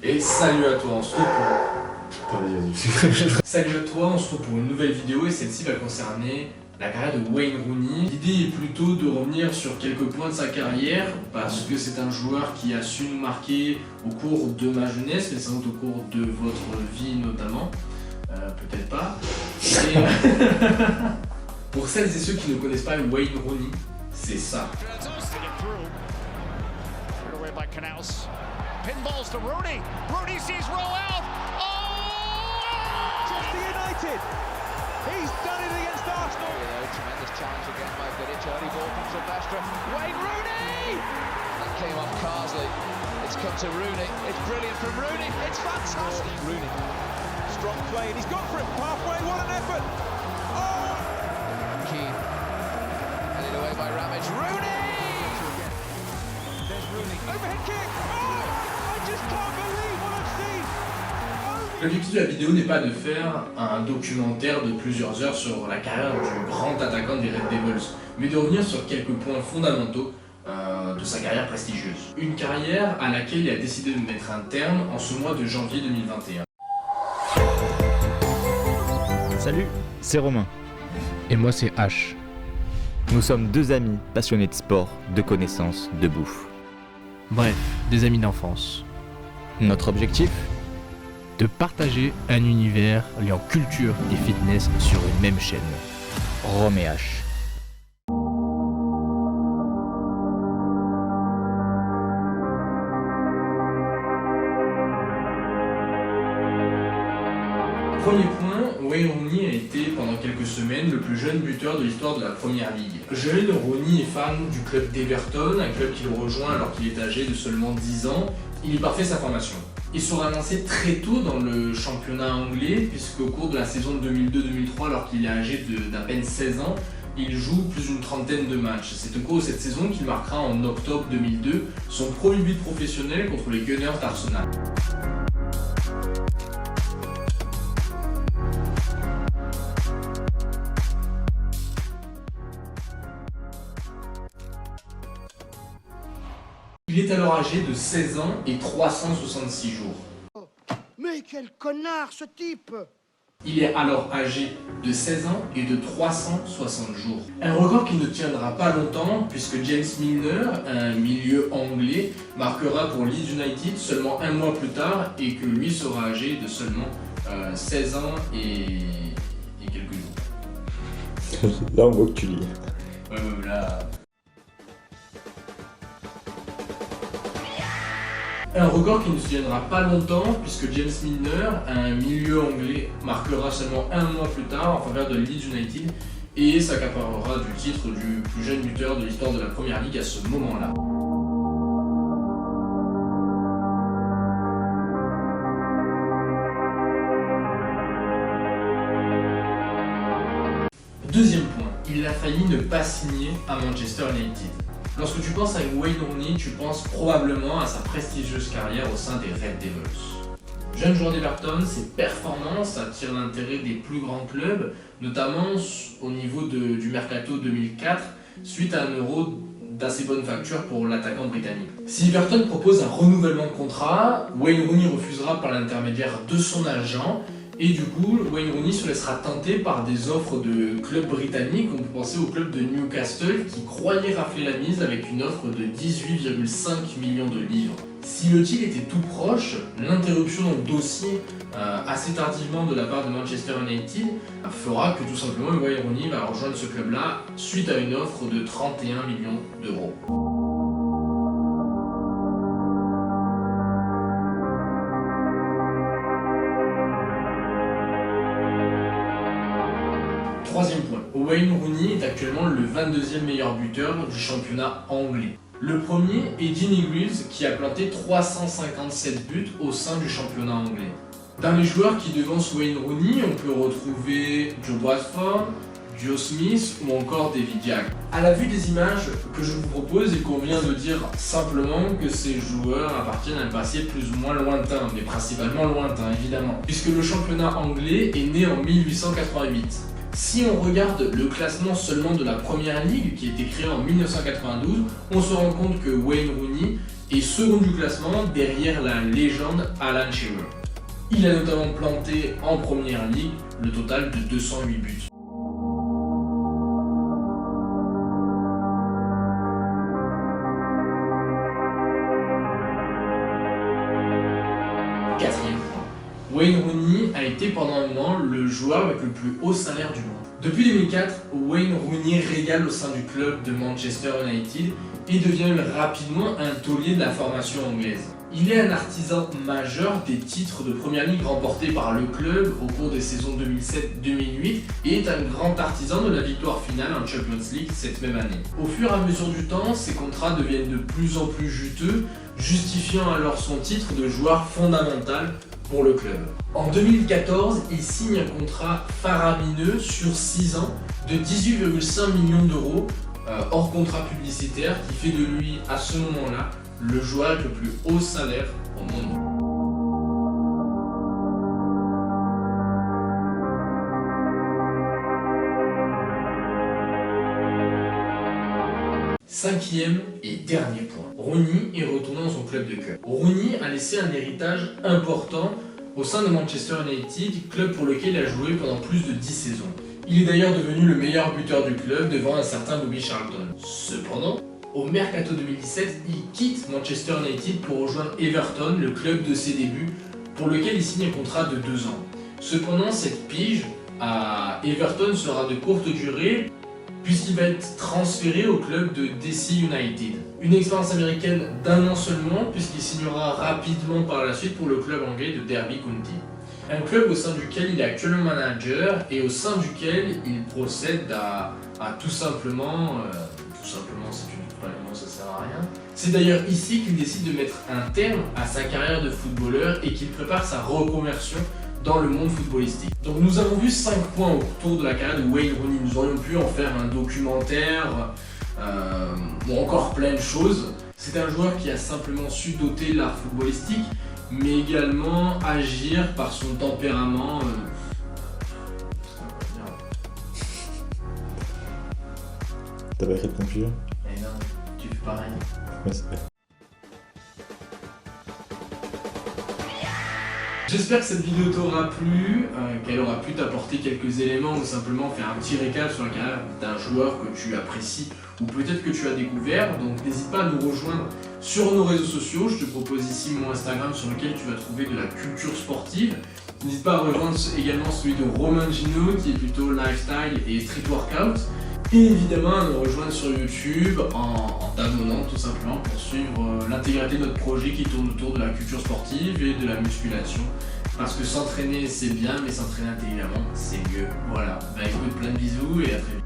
Et salut à toi, on se retrouve Salut à toi, on se retrouve pour une nouvelle vidéo et celle-ci va concerner la carrière de Wayne Rooney. L'idée est plutôt de revenir sur quelques points de sa carrière parce que c'est un joueur qui a su nous marquer au cours de ma jeunesse, mais sans doute au cours de votre vie notamment. Peut-être pas. Et, pour celles et ceux qui ne connaissent pas Wayne Rooney, c'est ça. Pinballs to Rooney. Rooney sees roll out. Oh! Manchester United. He's done it against Arsenal. Tremendous challenge again by Vidic. Early ball from Silvestre. Wayne Rooney. That came off Carsley. It's come to Rooney. It's brilliant from Rooney. It's fantastic. Rooney. Strong play and he's gone for it. Halfway. What an effort. Oh! Keane. Headed away by Ramage. Rooney. There's Rooney. Overhead kick. Oh! L'objectif de la vidéo n'est pas de faire un documentaire de plusieurs heures sur la carrière du grand attaquant des Red Devils, mais de revenir sur quelques points fondamentaux de sa carrière prestigieuse. Une carrière à laquelle il a décidé de mettre un terme en ce mois de janvier 2021. Salut, c'est Romain. Et moi c'est H. Nous sommes deux amis passionnés de sport, de connaissances, de bouffe. Bref, des amis d'enfance. Notre objectif ? De partager un univers liant culture et fitness sur une même chaîne. Rome et H. Premier point, Wayne Rooney a été pendant quelques semaines le plus jeune buteur de l'histoire de la Première Ligue. Jeune, Rooney est fan du club d'Everton, un club qu'il rejoint alors qu'il est âgé de seulement 10 ans. Il y parfait sa formation. Il sera lancé très tôt dans le championnat anglais, puisqu'au cours de la saison 2002-2003, alors qu'il est âgé d'à peine 16 ans, il joue plus d'une trentaine de matchs. C'est au cours de cette saison qu'il marquera en octobre 2002 son premier but professionnel contre les Gunners d'Arsenal. Il est alors âgé de 16 ans et 366 jours. Mais quel connard ce type! Il est alors âgé de 16 ans et de 360 jours. Un record qui ne tiendra pas longtemps puisque James Milner, un milieu anglais, marquera pour Leeds United seulement un mois plus tard et que lui sera âgé de seulement 16 ans et quelques jours. Là on voit que tu lis. Ouais, là... Un record qui ne se tiendra pas longtemps puisque James Milner, un milieu anglais, marquera seulement un mois plus tard en faveur de Leeds United et s'accaparera du titre du plus jeune buteur de l'histoire de la Première Ligue à ce moment-là. Deuxième point, il a failli ne pas signer à Manchester United. Lorsque tu penses à Wayne Rooney, tu penses probablement à sa prestigieuse carrière au sein des Red Devils. Jeune joueur d'Everton, ses performances attirent l'intérêt des plus grands clubs, notamment au niveau du Mercato 2004, suite à un Euro d'assez bonne facture pour l'attaquant britannique. Si Everton propose un renouvellement de contrat, Wayne Rooney refusera par l'intermédiaire de son agent. Et du coup, Wayne Rooney se laissera tenter par des offres de clubs britanniques. On peut penser au club de Newcastle qui croyait rafler la mise avec une offre de 18,5 millions de livres. Si le deal était tout proche, l'interruption du dossier assez tardivement de la part de Manchester United fera que tout simplement Wayne Rooney va rejoindre ce club-là suite à une offre de 31 millions d'euros. Troisième point, Wayne Rooney est actuellement le 22e meilleur buteur du championnat anglais. Le premier est Dean Greaves qui a planté 357 buts au sein du championnat anglais. Dans les joueurs qui devancent Wayne Rooney, on peut retrouver Joe Bradford, Joe Smith ou encore David Jack. À la vue des images que je vous propose, il convient de dire simplement que ces joueurs appartiennent à un passé plus ou moins lointain, mais principalement lointain évidemment, puisque le championnat anglais est né en 1888. Si on regarde le classement seulement de la Première Ligue, qui a été créé en 1992, on se rend compte que Wayne Rooney et second du classement derrière la légende Alan Shearer. Il a notamment planté en première ligue le total de 208 buts. Quatrième point. Wayne Rooney a été pendant un moment le joueur avec le plus haut salaire du monde. Depuis 2004, Wayne Rooney régale au sein du club de Manchester United et devient rapidement un taulier de la formation anglaise. Il est un artisan majeur des titres de Première Ligue remportés par le club au cours des saisons 2007-2008 et est un grand artisan de la victoire finale en Champions League cette même année. Au fur et à mesure du temps, ses contrats deviennent de plus en plus juteux, justifiant alors son titre de joueur fondamental pour le club. En 2014, il signe un contrat faramineux sur 6 ans de 18,5 millions d'euros hors contrat publicitaire qui fait de lui à ce moment-là le joueur avec le plus haut salaire au monde. Cinquième et dernier point. Rooney est retourné dans son club de cœur. Rooney a laissé un héritage important au sein de Manchester United, club pour lequel il a joué pendant plus de 10 saisons. Il est d'ailleurs devenu le meilleur buteur du club devant un certain Bobby Charlton. Cependant, au Mercato 2017, il quitte Manchester United pour rejoindre Everton, le club de ses débuts, pour lequel il signe un contrat de 2 ans. Cependant, cette pige à Everton sera de courte durée, puisqu'il va être transféré au club de DC United. Une expérience américaine d'1 an seulement, puisqu'il signera rapidement par la suite pour le club anglais de Derby County. Un club au sein duquel il est actuellement manager et au sein duquel il procède à tout simplement, c'est une probablement ça sert à rien. C'est d'ailleurs ici qu'il décide de mettre un terme à sa carrière de footballeur et qu'il prépare sa reconversion dans le monde footballistique. Donc nous avons vu 5 points autour de la carrière de Wayne Rooney. Nous aurions pu en faire un documentaire ou encore plein de choses. C'est un joueur qui a simplement su doter l'art footballistique, mais également agir par son tempérament. T'avais arrêté de conclure? Mais non, tu fais pareil. Ouais, c'est vrai. J'espère que cette vidéo t'aura plu, qu'elle aura pu t'apporter quelques éléments ou simplement faire un petit récap sur la carrière d'un joueur que tu apprécies ou peut-être que tu as découvert. Donc n'hésite pas à nous rejoindre sur nos réseaux sociaux. Je te propose ici mon Instagram sur lequel tu vas trouver de la culture sportive. N'hésite pas à rejoindre également celui de Romain Gino qui est plutôt lifestyle et street workout. Et évidemment à nous rejoindre sur YouTube en t'abonnant tout simplement pour suivre l'intégralité de notre projet qui tourne autour de la culture sportive et de la musculation. Parce que s'entraîner c'est bien, mais s'entraîner intelligemment c'est mieux. Voilà, bah écoute, plein de bisous et à très vite.